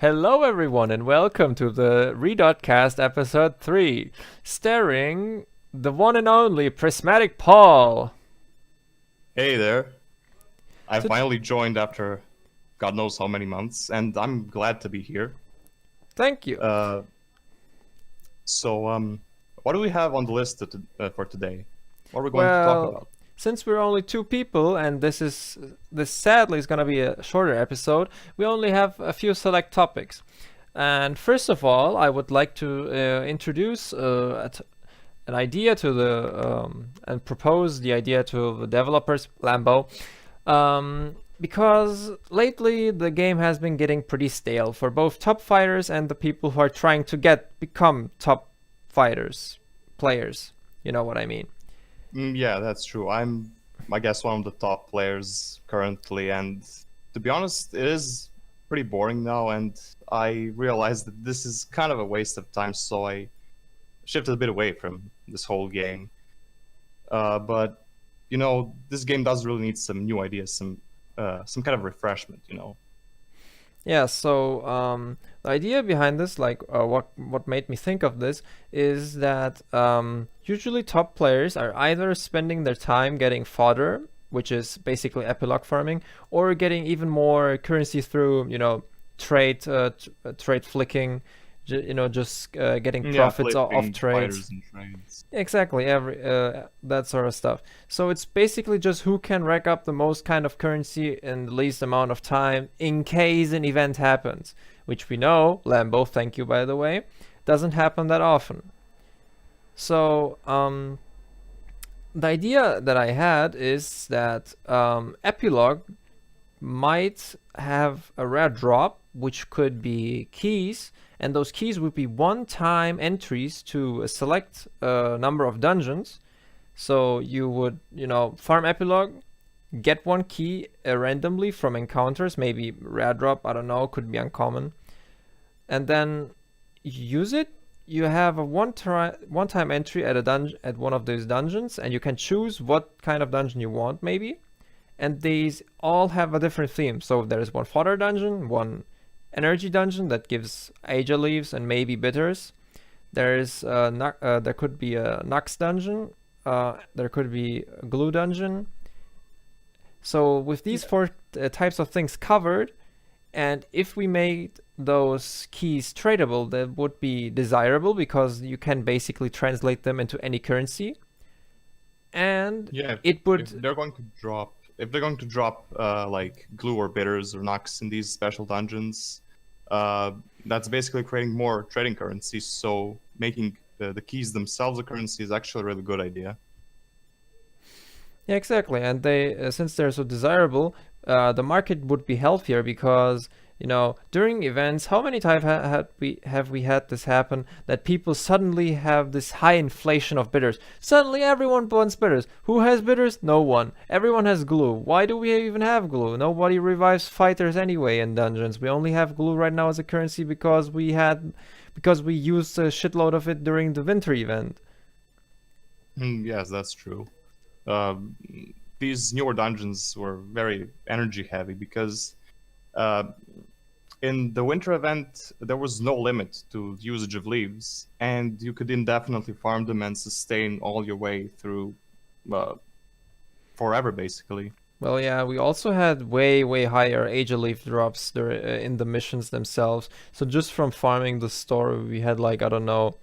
Hello, everyone, and welcome to the DOTcast episode 3, starring the one and only Prismatic Paul. Hey there. I To- finally joined after God knows how many months, and I'm glad to be here. Thank you. Uh, so, what do we have on the list for today? What are we going to talk Well, about? since we're only two people, and this sadly is gonna be a shorter episode, we only have a few select topics. And first of all, I would like to introduce an idea to the and propose the idea to the developers, Lambo. Because lately the game has been getting pretty stale for both top fighters and the people who are trying to become top fighters, players. You know what I mean? Yeah, that's true. I guess, one of the top players currently, and to be honest, it is pretty boring now, and I realized that this is kind of a waste of time, so I shifted a bit away from this whole game. But this game does really need some new ideas, some kind of refreshment. Yeah, so the idea behind this, what made me think of this, is that usually top players are either spending their time getting fodder, which is basically epilogue farming, or getting even more currency through, trade flicking, just getting Yeah, profits off flipping trades. fighters and trades. Exactly, every that sort of stuff. So it's basically just who can rack up the most kind of currency in the least amount of time in case an event happens, which we know, Lambo, thank you by the way, doesn't happen that often. So the idea that I had is that Epilogue might have a rare drop, which could be keys, and those keys would be one-time entries to a select number of dungeons. So you would, farm Epilogue, get one key randomly from encounters, maybe rare drop, I don't know, could be uncommon, and then use it. You have a one-time entry at a dungeon at one of those dungeons, and you can choose what kind of dungeon you want, maybe. And these all have a different theme. So there is one fodder dungeon, one energy dungeon that gives Aja leaves and maybe bitters. There could be a Nux dungeon. There could be a glue dungeon. So with these four types of things covered, and if we made those keys tradable, that would be desirable because you can basically translate them into any currency. And Yeah, it would. if they're going to drop like glue or bitters or knocks in these special dungeons, that's basically creating more trading currency. So making the keys themselves a currency is actually a really good idea. Yeah, exactly. And they, since they're so desirable, the market would be healthier because during events, how many times have we had this happen that people suddenly have this high inflation of bitters? Suddenly, everyone wants bitters. Who has bitters? No one. Everyone has glue. Why do we even have glue? Nobody revives fighters anyway in dungeons. We only have glue right now as a currency because we used a shitload of it during the winter event. Yes, that's true. Uh, these newer dungeons were very energy heavy because uh, in the winter event there was no limit to usage of leaves, and you could indefinitely farm them and sustain all your way through uh, forever, basically. Well, yeah, we also had way higher Aja leaf drops there in the missions themselves. So just from farming the story, we had like, I don't know,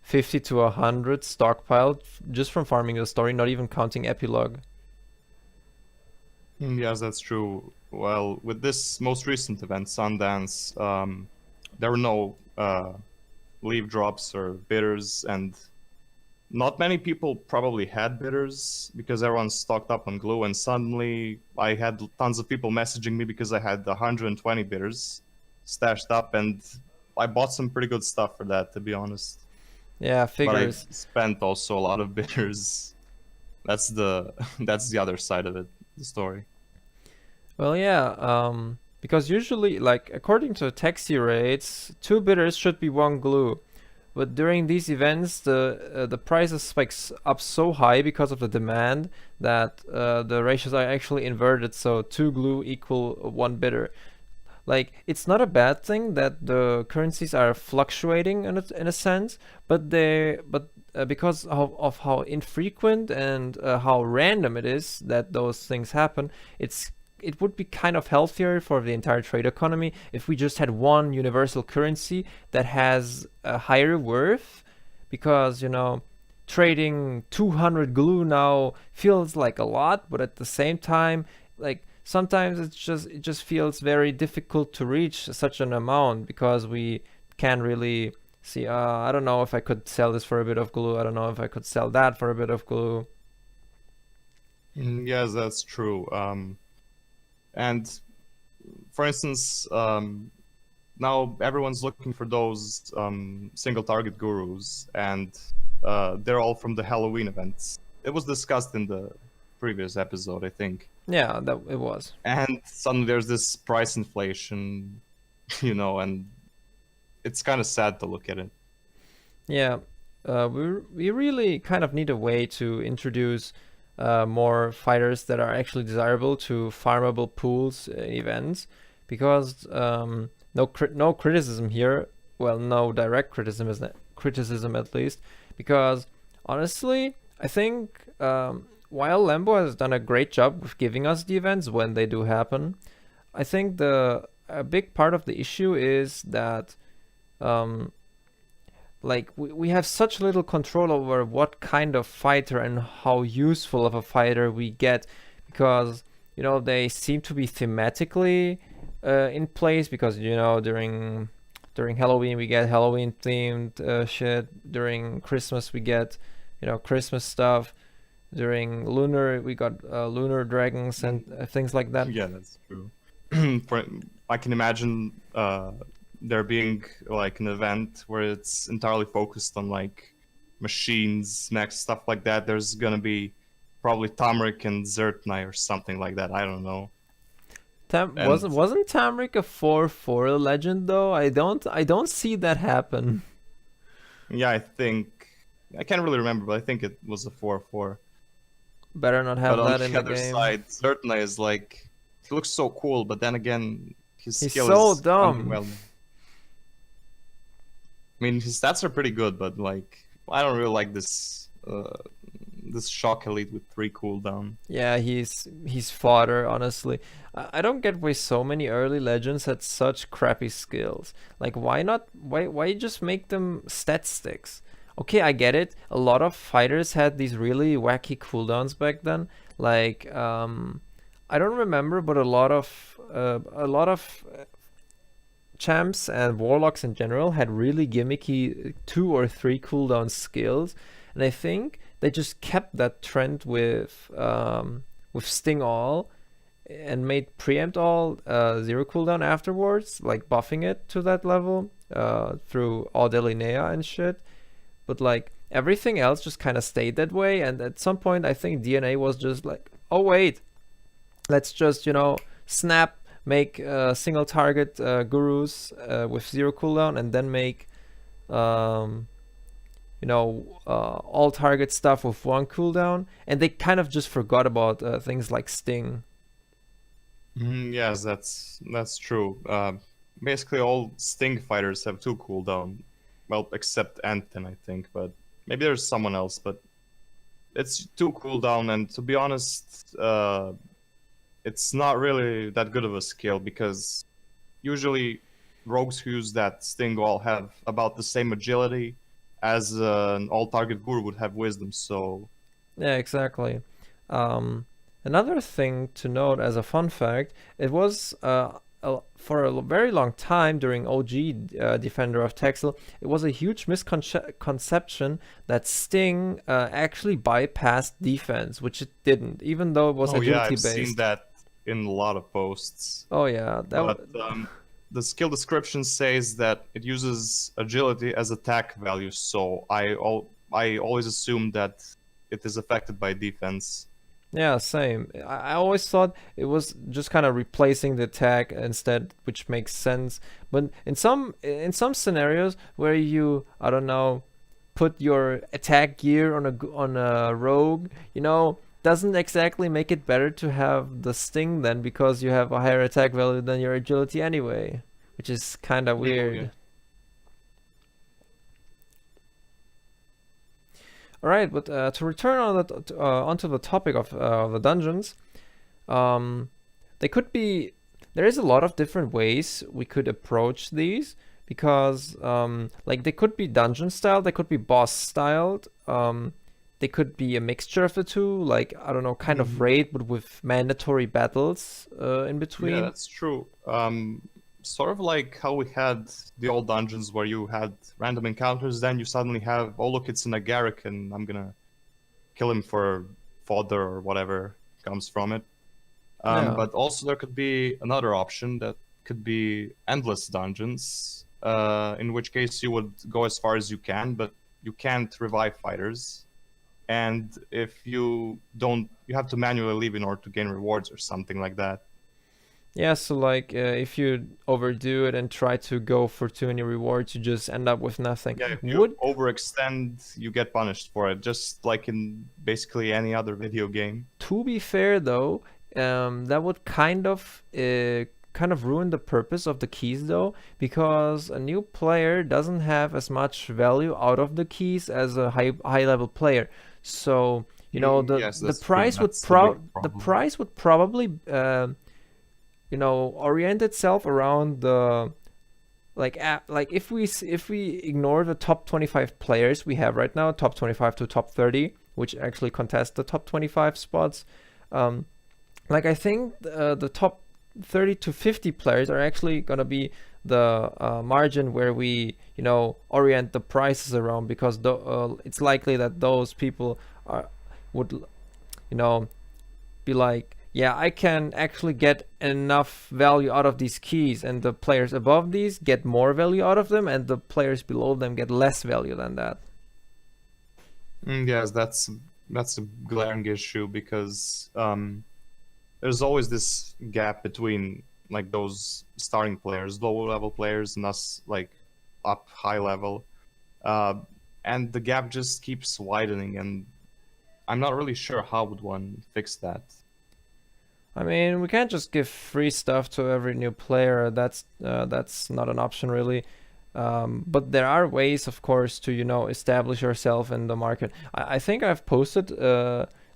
50 to 100 stockpiled just from farming the story, not even counting epilogue. Yes, that's true. Well, with this most recent event, Sundance, there were no leaf drops or bitters, and not many people probably had bitters because everyone's stocked up on glue, and suddenly I had tons of people messaging me because I had 120 bitters stashed up, and I bought some pretty good stuff for that, to be honest. Yeah, But I figures. spent also a lot of bitters. That's the that's the other side of it, the story. Well, yeah, because usually, like, according to taxi rates, two bitters should be one glue. But during these events, the prices spikes up so high because of the demand that the ratios are actually inverted. So two glue equal one bitter. like it's not a bad thing that the currencies are fluctuating in a sense, but because of how infrequent and how random it is that those things happen, it would be kind of healthier for the entire trade economy if we just had one universal currency that has a higher worth, because trading 200 glue now feels like a lot, but at the same time, like sometimes it just feels very difficult to reach such an amount because we can't really see. I don't know if I could sell this for a bit of glue. I don't know if I could sell that for a bit of glue. Yes, that's true. And for instance, now everyone's looking for those single target gurus, and they're all from the Halloween events. It was discussed in the previous episode, I think. Yeah, that it was. And suddenly there's this price inflation, and it's kind of sad to look at it. Yeah, we really kind of need a way to introduce more fighters that are actually desirable to farmable pools events, because no criticism here. Well, no direct criticism at least, because honestly, I think while Lambo has done a great job with giving us the events when they do happen, I think a big part of the issue is that like we have such little control over what kind of fighter and how useful of a fighter we get, because they seem to be thematically in place, because during Halloween we get Halloween themed shit, during Christmas we get Christmas stuff, during lunar we got lunar dragons and things like that. Yeah, that's true. I can imagine there being like an event where it's entirely focused on like machines, mechs, stuff like that. There's gonna be probably Tamrik and Zertnai or something like that. I don't know. Wasn't Tamrik a 4/4 legend though? I don't see that happen. Yeah, I can't really remember, but I think it was a 4/4. Better not have that in the game. But on the other side, Zertnai is like, he looks so cool, but then again, his He's skill so is dumb. underwhelming. I mean, his stats are pretty good, but like, I don't really like this shock elite with 3 cooldown. Yeah, he's fodder, honestly. I don't get why so many early legends had such crappy skills. Like, why just make them stat sticks? Okay, I get it. A lot of fighters had these really wacky cooldowns back then. Like, I don't remember, but a lot of champs and warlocks in general had really gimmicky 2 or 3 cooldown skills, and I think they just kept that trend with Sting All and made Preempt All 0 cooldown afterwards, like buffing it to that level through All Delinea and shit. But like everything else just kind of stayed that way, and at some point I think DNA was just like, oh wait, let's just snap, make single target gurus with 0 cooldown, and then make all target stuff with 1 cooldown, and they kind of just forgot about things like Sting. Yes, that's true. Basically, all Sting fighters have 2 cooldown. Well, except Anton, I think, but maybe there's someone else. But it's 2 cooldown, and to be honest, it's not really that good of a skill, because usually rogues who use that Sting All have about the same agility as an all-target guru would have wisdom. So yeah, exactly. Another thing to note as a fun fact, it was for a very long time during OG Defender of Texel, it was a huge misconception that Sting actually bypassed defense, which it didn't, even though it was agility based. I've seen that in a lot of posts. Oh yeah, the skill description says that it uses agility as attack value, so I always assumed that it is affected by defense. Yeah, same. I always thought it was just kind of replacing the attack instead, which makes sense. But in some scenarios where you, I don't know, put your attack gear on a rogue, doesn't exactly make it better to have the sting then, because you have a higher attack value than your agility anyway, which is kind of weird. Yeah. All right, but to return onto the topic of the dungeons, they could be. There is a lot of different ways we could approach these, because like they could be dungeon styled, they could be boss styled, they could be a mixture of the two, like I don't know, kind of raid but with mandatory battles in between. Yeah, that's true. Sort of like how we had the old dungeons where you had random encounters, then you suddenly have, oh look, it's an agaric and I'm gonna kill him for fodder or whatever comes from it. Yeah. But also there could be another option that could be endless dungeons, in which case you would go as far as you can, but you can't revive fighters. And if you don't, you have to manually leave in order to gain rewards or something like that. Yeah, so like if you overdo it and try to go for too many rewards, you just end up with nothing. Yeah, if you overextend, you get punished for it, just like in basically any other video game. To be fair though, that would kind of ruin the purpose of the keys though, because a new player doesn't have as much value out of the keys as a high level player. So you know the price would probably orient itself around the like if we ignore the top 25 players we have right now, top 25 to top 30, which actually contest the top 25 spots. Like I think the top 30 to 50 players are actually gonna be the margin where we orient the prices around, because it's likely that those people would be like, yeah, I can actually get enough value out of these keys, and the players above these get more value out of them, and the players below them get less value than that. Yes, that's a glaring issue, because there's always this gap between like those starting players, lower level players, and us like up high level, and the gap just keeps widening, and I'm not really sure how would one fix that. I mean, we can't just give free stuff to every new player. That's not an option really. But there are ways, of course, to establish yourself in the market. I think I've posted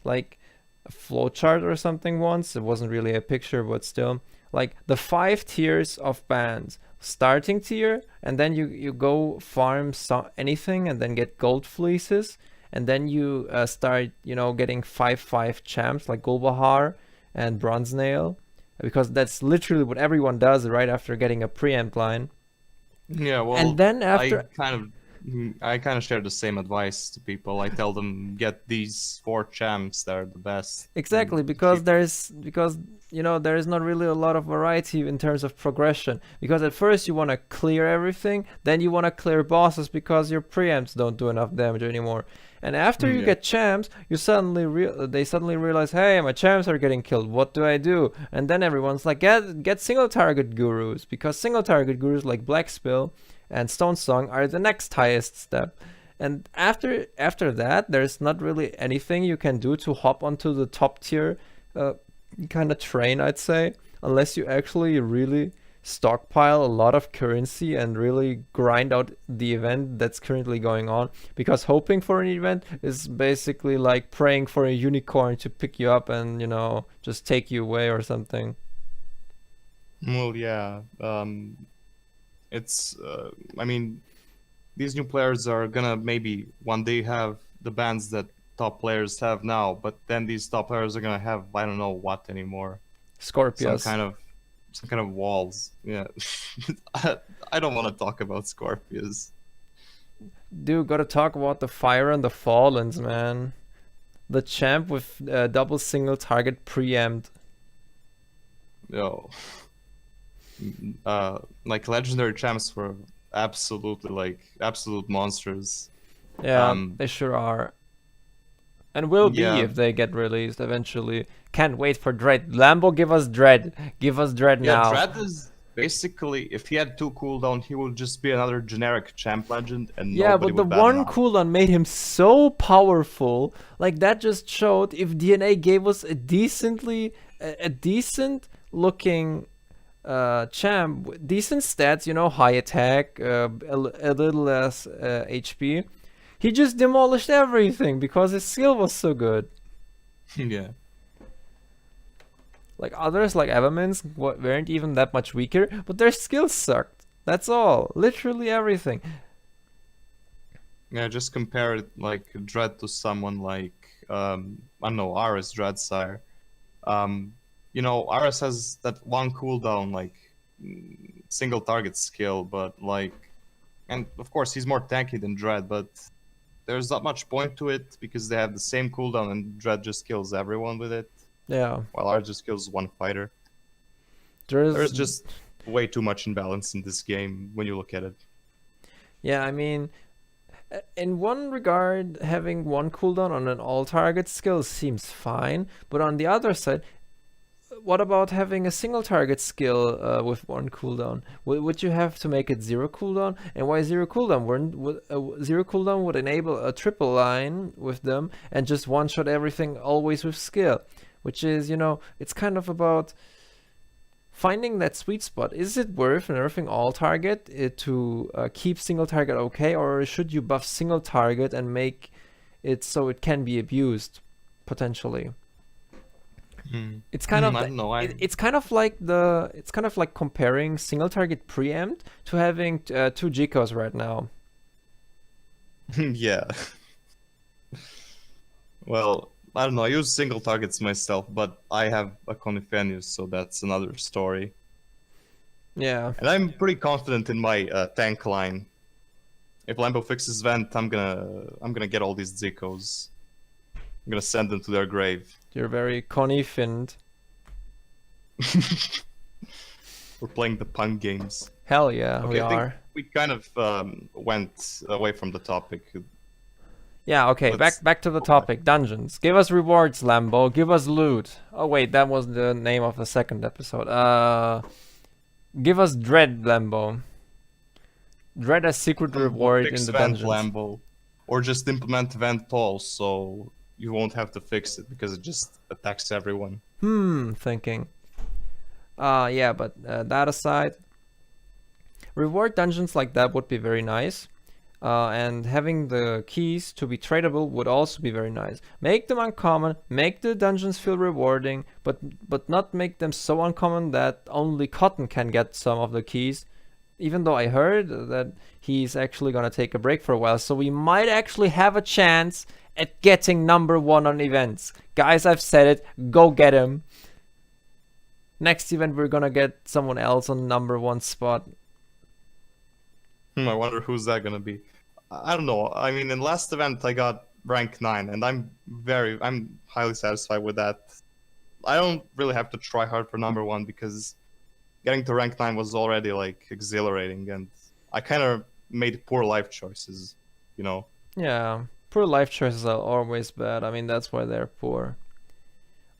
like a flowchart or something once. It wasn't really a picture, but still, like the 5 tiers of bands. Starting tier, and then you go farm anything, and then get gold fleeces, and then you start getting 5/5 champs like Gulbahar and Bronze Nail, because that's literally what everyone does right after getting a preempt line. Yeah, well, and then after I kind of share the same advice to people. I tell them get these 4 champs that are the best. Exactly, because there is not really a lot of variety in terms of progression. Because at first you want to clear everything, then you want to clear bosses because your preempts don't do enough damage anymore. And after you get champs, they suddenly realize, hey, my champs are getting killed. What do I do? And then everyone's like, get single target gurus, because single target gurus like Black Spill and Stone Song are the next highest step. And after that, there's not really anything you can do to hop onto the top tier kind of train, I'd say, unless you actually really stockpile a lot of currency and really grind out the event that's currently going on. Because hoping for an event is basically like praying for a unicorn to pick you up and just take you away or something. Well, yeah. It's I mean, these new players are gonna maybe one day have the bands that top players have now, but then these top players are gonna have I don't know what anymore. Scorpius. Some kind of walls. Yeah. I don't want to talk about Scorpius. Dude, gotta talk about the Fire and the Fallens, man. The champ with double single target preempt. Yo. Like legendary champs were absolute monsters. Yeah, they sure are. And will be if they get released eventually. Can't wait for Dread. Lambo, give us Dread. Give us Dread now. Yeah, Dread is basically, if he had 2 cooldown, he would just be another generic champ legend, and Yeah, nobody but the would bat an one eye. cooldown made him so powerful. Like that just showed if DNA gave us a decent looking champ, with decent stats, you know, high attack, a little less HP. He just demolished everything because his skill was so good. Yeah. Like others, like Evermans, weren't even that much weaker, but their skills sucked. That's all. Literally everything. Yeah, just compare it like Dread to someone like I don't know, Aris Dreadsire. You know, Aris has that one cooldown, like single target skill, but like, and of course he's more tanky than Dread, but there's not much point to it because they have the same cooldown and Dread just kills everyone with it, Yeah. while Aris just kills one fighter. There's There's just way too much imbalance in this game when you look at it. Yeah, I mean, in one regard, having one cooldown on an all-target skill seems fine, but on the other side, what about having a single target skill with one cooldown? Would you have to make it 0 cooldown? And why 0 cooldown? Zero cooldown would enable a triple line with them and just one-shot everything always with skill, which is, you know, it's kind of about finding that sweet spot. Is it worth nerfing all target to keep single target okay, or should you buff single target and make it so it can be abused potentially? It's kind of I don't know. it's kind of like comparing single target preempt to having 2 Jikos right now. Yeah. Well, I don't know. I use single targets myself, but I have a Conifenius, so that's another story. Yeah. And I'm pretty confident in my tank line. If Lambo fixes Vent, I'm gonna get all these Zikos. I'm gonna send them to their grave. You're very connifinned. We're playing the pun games. Hell yeah, we I think are. we kind of went away from the topic. Yeah, okay, back to the topic. Dungeons. Give us rewards, Lambo. Give us loot. Oh wait, that was the name of the second episode. Give us Dread, Lambo. Dread as secret reward in Fix the Vent, dungeons. Lambo. Or just implement Vent Toll, so you won't have to fix it because it just attacks everyone. Thinking. Yeah, but that aside, reward dungeons like that would be very nice. And having the keys to be tradable would also be very nice. Make them uncommon, make the dungeons feel rewarding, but not make them so uncommon that only Cotton can get some of the keys. Even though I heard that he's actually gonna take a break for a while, so we might actually have a chance at getting number 1 on events. Guys, I've said it, go get him. Next event we're gonna get someone else on number 1 spot. I wonder who's that gonna be. I don't know. I mean, in last event I got rank 9, and I'm highly satisfied with that. I don't really have to try hard for number 1 because getting to rank 9 was already like exhilarating, and I kind of made poor life choices, you know. Yeah, poor life choices are always bad. I mean, that's why they're poor.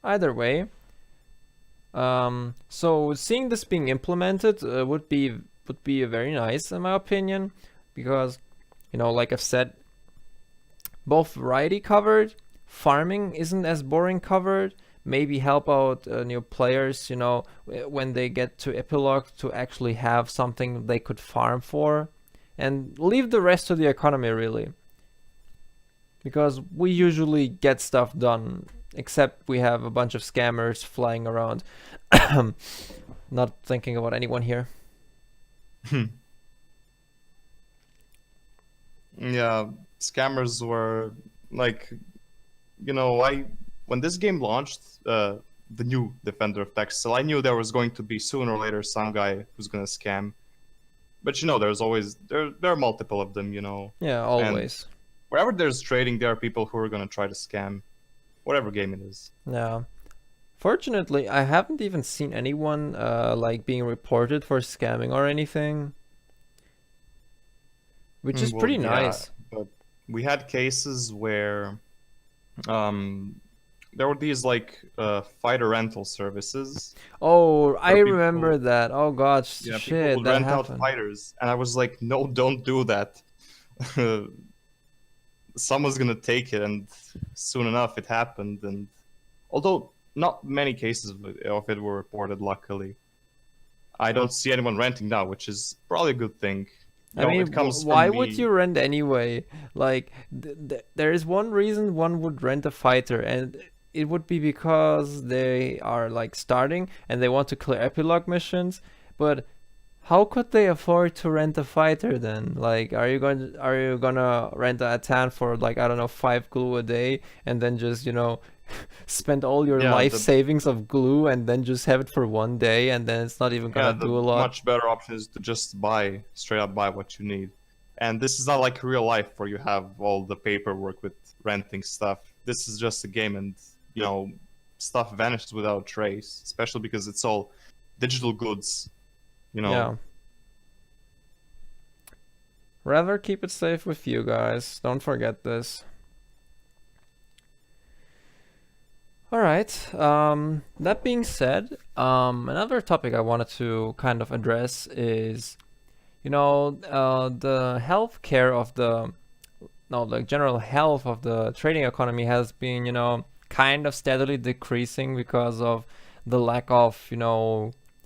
Either way, so seeing this being implemented would be very nice in my opinion, because, you know, like I've said, both variety covered, farming isn't as boring covered, maybe help out new players, you know, when they get to Epilogue to actually have something they could farm for, and leave the rest to the economy really. Because we usually get stuff done, except we have a bunch of scammers flying around. Not thinking about anyone here. Yeah, scammers were like, you know, when this game launched, the new Defender of Texel, I knew there was going to be sooner or later some guy who's gonna scam. But you know, there's always there are multiple of them, you know. Yeah, always. And wherever there's trading, there are people who are gonna try to scam, whatever game it is. Yeah. Fortunately, I haven't even seen anyone like being reported for scamming or anything, which is pretty nice. But we had cases where there were these like fighter rental services Oh, I where remember people, that. Oh gosh, yeah, people shit, would that rent out happened. fighters, and I was like, no, don't do that. Someone's gonna take it, and soon enough it happened. And although not many cases of it were reported, luckily, I don't see anyone renting now, which is probably a good thing. I mean, It comes why from would me. you rent anyway? Like, there is one reason one would rent a fighter, and it would be because they are like starting and they want to clear epilogue missions. But how could they afford to rent a fighter then? Like, are you gonna rent a tan for like I don't know 5 glue a day and then just spend all your Yeah, life savings of glue and then just have it for 1 day and then it's not even gonna the do a lot. much better option is to just buy straight up buy what you need. And this is not like real life where you have all the paperwork with renting stuff. This is just a game, and stuff vanishes without trace, especially because it's all digital goods. You know, Yeah. Rather keep it safe with you guys. Don't forget this. All right. That being said, another topic I wanted to kind of address is, the healthcare of the, no, the general health of the trading economy has been, kind of steadily decreasing because of the lack of,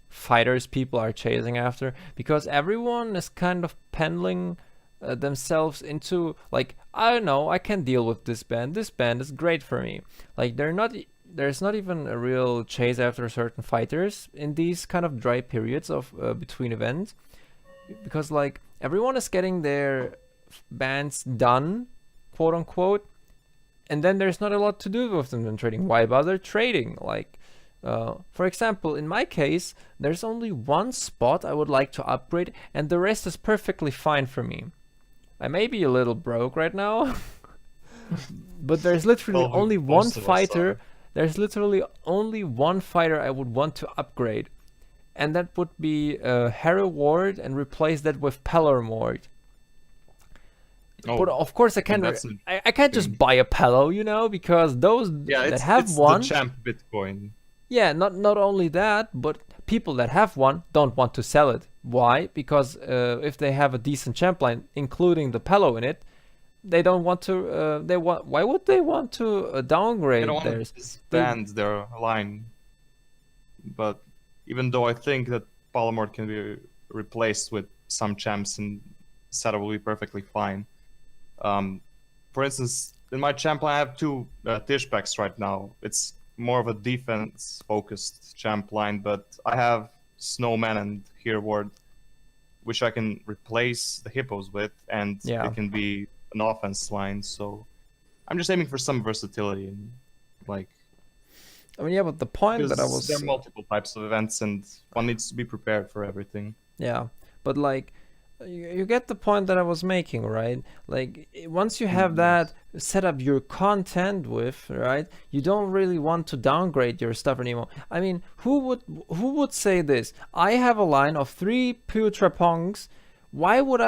fighters people are chasing after. Because everyone is kind of pendling themselves into like, I don't know, I can deal with this band. This band is great for me. Like there's not even a real chase after certain fighters in these kind of dry periods of between events, because like everyone is getting their bands done, quote unquote, and then there's not a lot to do with them in trading. Why bother trading? Like, for example, in my case, there's only one spot I would like to upgrade, and the rest is perfectly fine for me. I may be a little broke right now, but there's literally well, only one most of us fighter. are. There's literally only one fighter I would want to upgrade, and that would be Hero Ward and replace that with Pelor Ward. But Oh, of course, I and can't. that's a I can't just thing. buy a Pello, because those Yeah, that it's have it's the one, champ Bitcoin. yeah, not only that, but people that have one don't want to sell it. Why? Because if they have a decent champ line, including the Pello in it, they don't want to. They want. Why would they want to They don't downgrade want to theirs? They disband their line, but even though I think that Palomord can be replaced with some champs and setup will be perfectly fine. For instance, in my champ line, I have two Tish packs right now. It's more of a defense-focused champ line, but I have Snowman and Hero Ward, which I can replace the hippos with, and Yeah. it can be an offense line. So I'm just aiming for some versatility, and like I mean, yeah, but the point that I because there was, are multiple types of events, and one needs to be prepared for everything. yeah, but like, you get the point that I was making, right? Like, once you have that Yes. set up your content with, right? You don't really want to downgrade your stuff anymore. I mean, who would say this? I have a line of 3 Putrapongs. Why would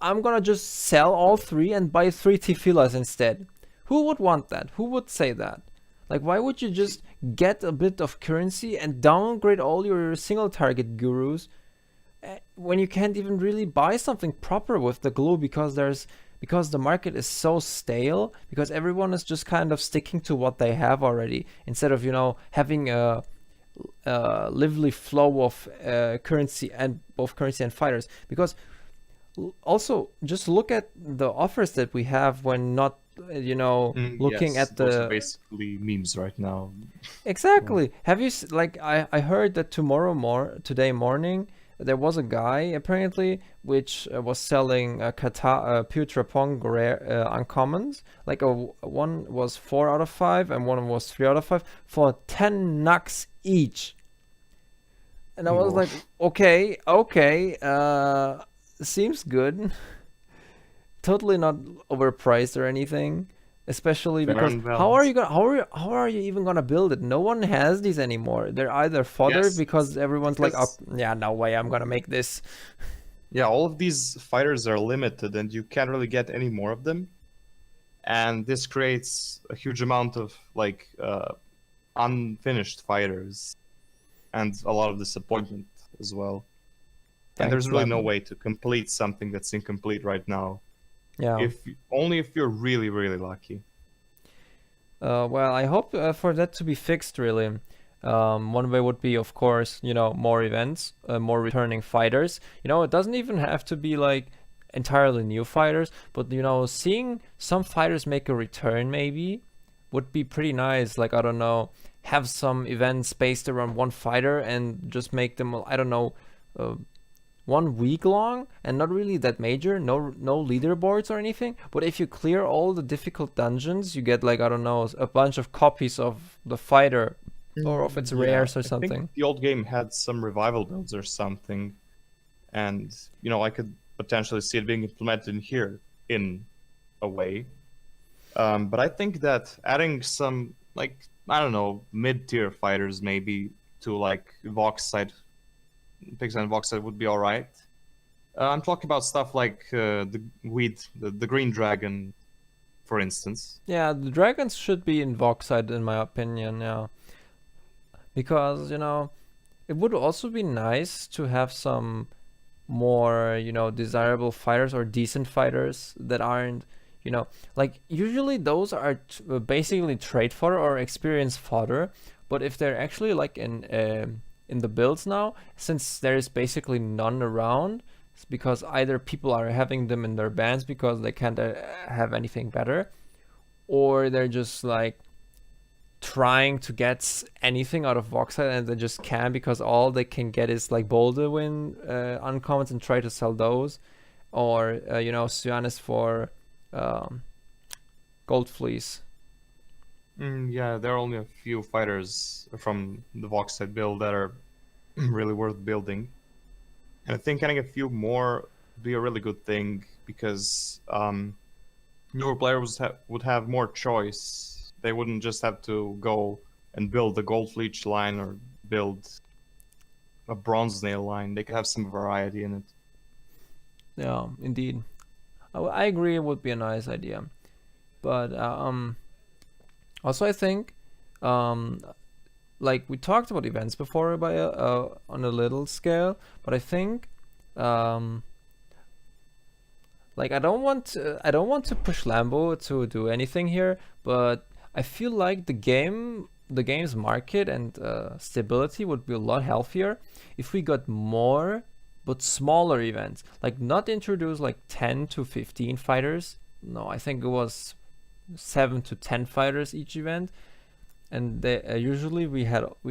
I'm gonna just sell all 3 and buy 3 Tifilas instead. Who would want that? Who would say that? Like, why would you just get a bit of currency and downgrade all your single target gurus when you can't even really buy something proper with the glue because the market is so stale, because everyone is just kind of sticking to what they have already instead of having a lively flow of currency and both currency and fighters. Because also just look at the offers that we have when not looking Yes, at those are the basically memes right now. exactly. Have you like I heard that today morning there was a guy apparently which was selling Putra Pong rare uncommons. Like one was 4 out of 5 and one was 3 out of 5 for 10 nucks each. And I was Whoa. like, okay, seems good. Totally not overpriced or anything. Especially Fair because and how are balanced. you gonna how are you even gonna build it? No one has these anymore. They're either fodder Yes, because everyone's like, oh because yeah, no way, I'm gonna make this. yeah, all of these fighters are limited, and you can't really get any more of them. and this creates a huge amount of like unfinished fighters and a lot of disappointment as well. And Thanks, there's really no Lambo. way to complete something that's incomplete right now. Yeah. If only if you're really, really lucky. Well, I hope for that to be fixed, really. One way would be, of course, more events, more returning fighters. It doesn't even have to be like entirely new fighters, but seeing some fighters make a return maybe would be pretty nice. Like, I don't know, have some events based around one fighter and just make them, I don't know, 1 week long and not really that major, no leaderboards or anything. But if you clear all the difficult dungeons, you get like, I don't know, a bunch of copies of the fighter or of its rares or I something. think the old game had some revival builds or something, and I could potentially see it being implemented in here in a way. But I think that adding some, like, I don't know, mid-tier fighters maybe to like Voxside, Pixel and Voxside would be all right. I'm talking about stuff like the green dragon, for instance. Yeah, the dragons should be in Voxside in my opinion, yeah. Because, it would also be nice to have some more, desirable fighters or decent fighters that aren't, like usually those are basically trade fodder or experience fodder. But if they're actually like in the builds now, since there is basically none around, it's because either people are having them in their bands because they can't have anything better, or they're just like trying to get anything out of Voxside and they just can't because all they can get is like Boulder Win uncommons and try to sell those, or Cyanis for Gold Fleece. Yeah, there are only a few fighters from the Voxside build that are really worth building. And I think getting a few more would be a really good thing because newer players would have more choice. They wouldn't just have to go and build the Gold Fleece line or build a Bronze Nail line. They could have some variety in it. Yeah, indeed. I agree it would be a nice idea. But also I think like we talked about events before by on a little scale, but I think like I don't want to push Lambo to do anything here, but I feel like the game's market and stability would be a lot healthier if we got more but smaller events. Like not introduce like 10 to 15 fighters. No, I think it was 7 to 10 fighters each event, and usually we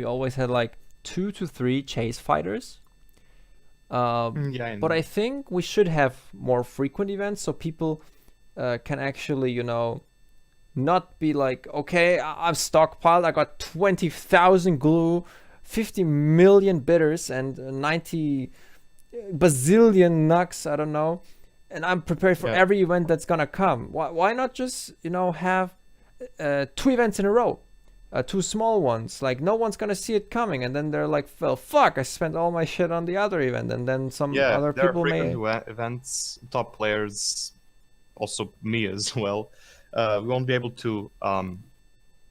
always had like 2 to 3 chase fighters. Yeah, But I think we should have more frequent events so people can actually, not be like, okay, I've stockpiled, I got 20,000 glue, 50 million bitters, and 90 bazillion nugs, I don't know, and I'm prepared for every event that's gonna come. Why not just, have 2 events in a row? 2 small ones, like no one's gonna see it coming, and then they're like, well, fuck, I spent all my shit on the other event, and then some other people may. Events, top players, also me as well. We won't be able to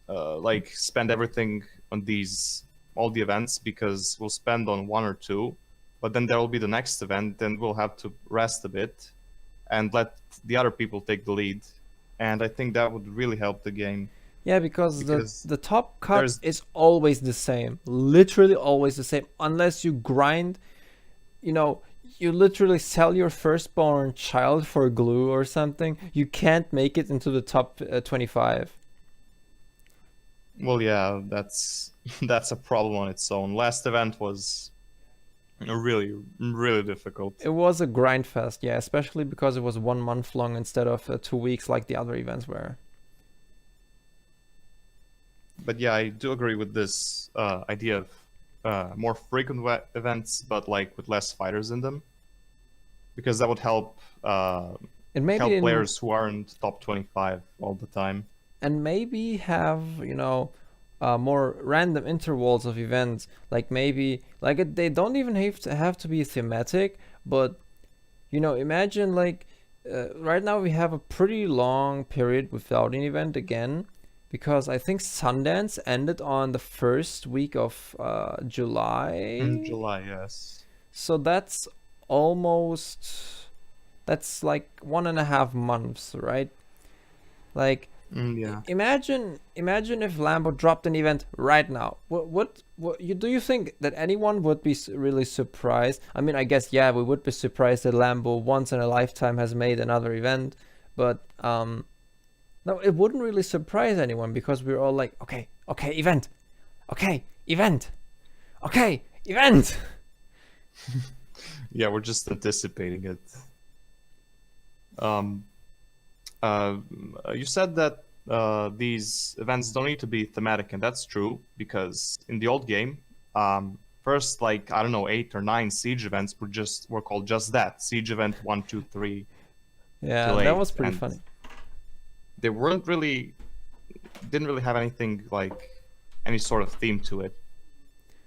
like spend everything on all the events because we'll spend on 1 or 2, but then there will be the next event, and we'll have to rest a bit and let the other people take the lead. And I think that would really help the game. Yeah, because the top cut is always the same, literally always the same, unless you grind, you literally sell your firstborn child for glue or something. You can't make it into the top 25. Well, yeah, that's a problem on its own. Last event was really, really difficult. It was a grind fest, yeah, especially because it was 1 month long instead of 2 weeks like the other events were. But yeah, I do agree with this idea of more frequent events, but like with less fighters in them, because that would help help players who aren't top 25 all the time. And maybe have more random intervals of events, like maybe they don't even have to be thematic, but imagine like right now we have a pretty long period without an event again, because I think Sundance ended on the first week of In July. July, yes. So almost that's like 1.5 months, right? Like, Yeah. imagine if Lambo dropped an event right now. What you do you think that anyone would be really surprised? I mean, I guess yeah, we would be surprised that Lambo once in a lifetime has made another event, but no, it wouldn't really surprise anyone because we're all like, okay, okay, event, okay, event, okay, event. Yeah, we're just anticipating it. Um, uh, you said that these events don't need to be thematic, and that's true because in the old game, first like I don't know 8 or 9 siege events were called just that siege event 1, 2, 3 Yeah, till that 8, was pretty and funny. they weren't really didn't really have anything like any sort of theme to it.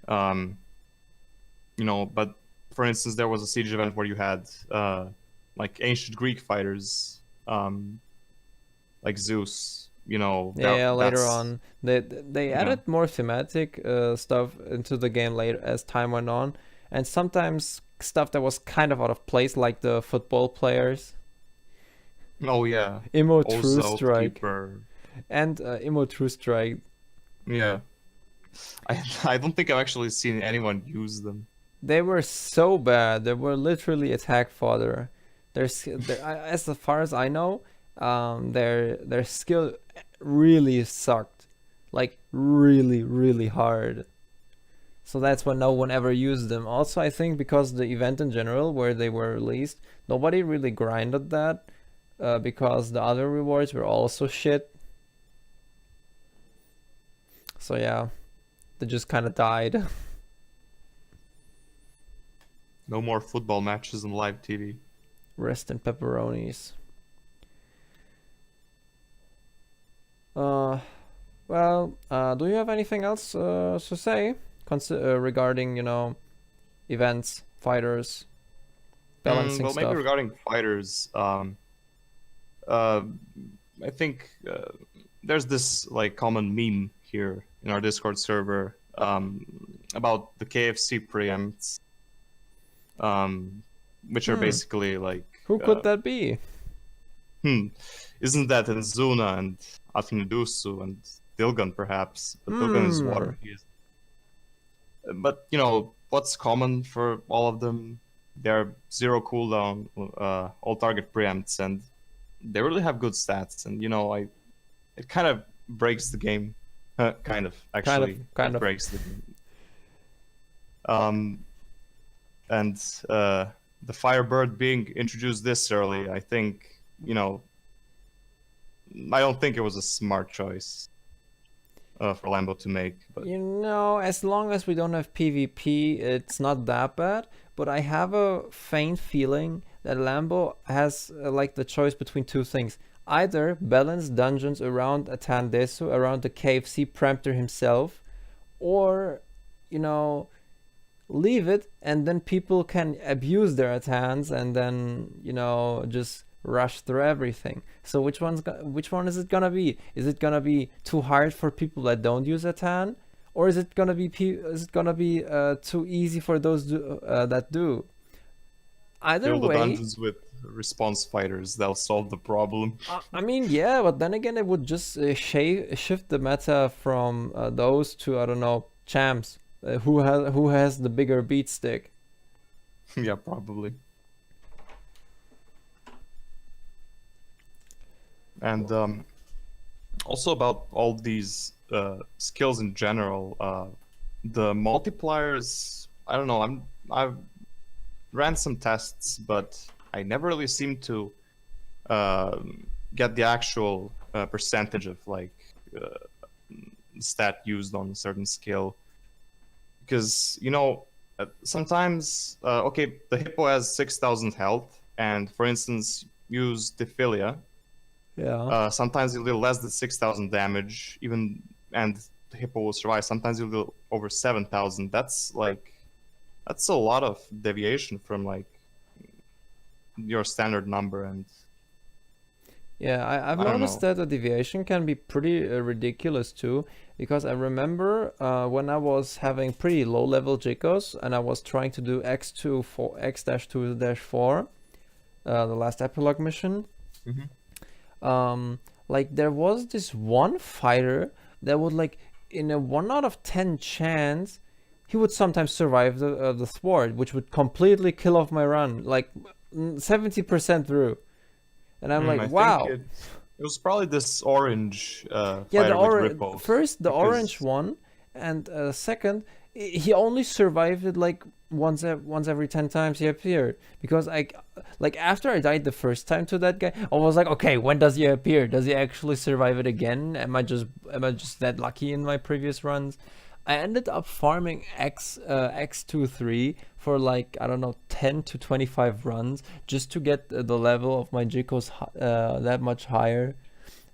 Um, but for instance, there was a siege event where you had like ancient Greek fighters, like Zeus. Yeah, later That's on they yeah. added more thematic stuff into the game later as time went on, and sometimes stuff that was kind of out of place, like the football players. Oh yeah, Immo True Oza Strike Oathkeeper. and Immo True Strike. Yeah, I don't think I've actually seen anyone use them. They were so bad. They were literally attack fodder. As far as I know, their skill really sucked, like really really hard. So that's why no one ever used them. Also, I think because the event in general, where they were released, nobody really grinded that, because the other rewards were also shit. So yeah, they just kind of died. No more football matches on live TV. Rest in pepperonis. Uh, do you have anything else to say regarding, events, fighters, balancing Well, maybe stuff? regarding fighters, uh, I think there's this like common meme here in our Discord server about the KFC preempts, which are Hmm. basically like, Who could that be? hmm, isn't that Enzuna and Atnidusu and Dilgun perhaps? But Dilgun is Hmm. water. But what's common for all of them? They're zero cooldown, all target preempts, and they really have good stats. And it kind of breaks the game. Kind of, Kind of, actually, kind it of. breaks the game. Um, and the Firebird being introduced this early, I think, I don't think it was a smart choice for Lambo to make. But As long as we don't have PvP, it's not that bad. But I have a faint feeling that Lambo has like the choice between two things. Either balance dungeons around Atandesu, around the KFC Preemptor himself, or, you know, leave it and then people can abuse their Atans and then, just rush through everything. So which one is it gonna be? Is it gonna be too hard for people that don't use Atan, or is it gonna be too easy for those that do? Either fill the way, dungeons with response fighters. That'll solve the problem. I mean, yeah, but then again, it would just shift the meta from those to, I don't know, champs. Who has the bigger beat stick? Yeah, probably. And also about all these skills in general, the multipliers. I don't know. I've ran some tests, but I never really seem to uh, get the actual percentage of like stat used on a certain skill because sometimes okay, the hippo has 6,000 health, and for instance use Dephilia. Yeah. Sometimes you'll do less than 6,000 damage, even, and the hippo will survive. Sometimes you'll do over 7,000. That's a lot of deviation from like your standard number, and Yeah, I've I don't noticed know. that the deviation can be pretty ridiculous too, because I remember when I was having pretty low level Jikos and I was trying to do X-2-4, the last epilogue mission. Like there was this one fighter that would like in a 1 out of 10 chance he would sometimes survive the thwart, which would completely kill off my run, like 70% through. And I'm like, I wow. think it was probably this orange Yeah, fighter the with orange ripples. first, the orange because- one, and second, he only survived it like once every 10 times he appeared. Because like after I died the first time to that guy, I was like, okay, when does he appear? Does he actually survive it again? Am I just that lucky in my previous runs? I ended up farming X23 for like, I don't know, 10 to 25 runs just to get the level of my Jikos that much higher.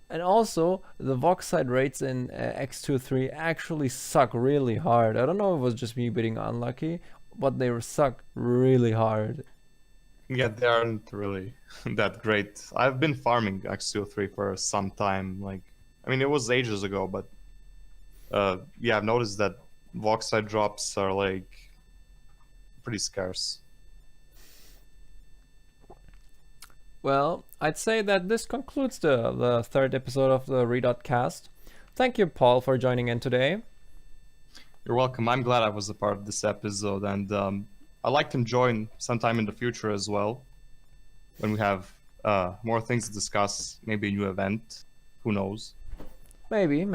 And also, the Voxide rates in X23 actually suck really hard. I don't know if it was just me being unlucky, but they suck really hard. Yeah, they aren't really that great. I've been farming X203 for some time. Like, I mean, it was ages ago, but yeah, I've noticed that Voxide drops are like pretty scarce. Well, I'd say that this concludes the third episode of the DOTcast. Thank you, Paul, for joining in today. You're welcome. I'm glad I was a part of this episode, and I'd like to join sometime in the future as well, when we have more things to discuss, maybe a new event. Who knows? Maybe.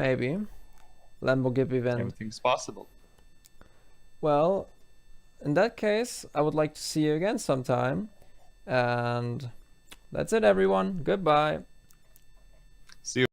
Lambo Gip event. Everything's possible. Well, in that case, I would like to see you again sometime. And that's it, everyone. Goodbye. See you.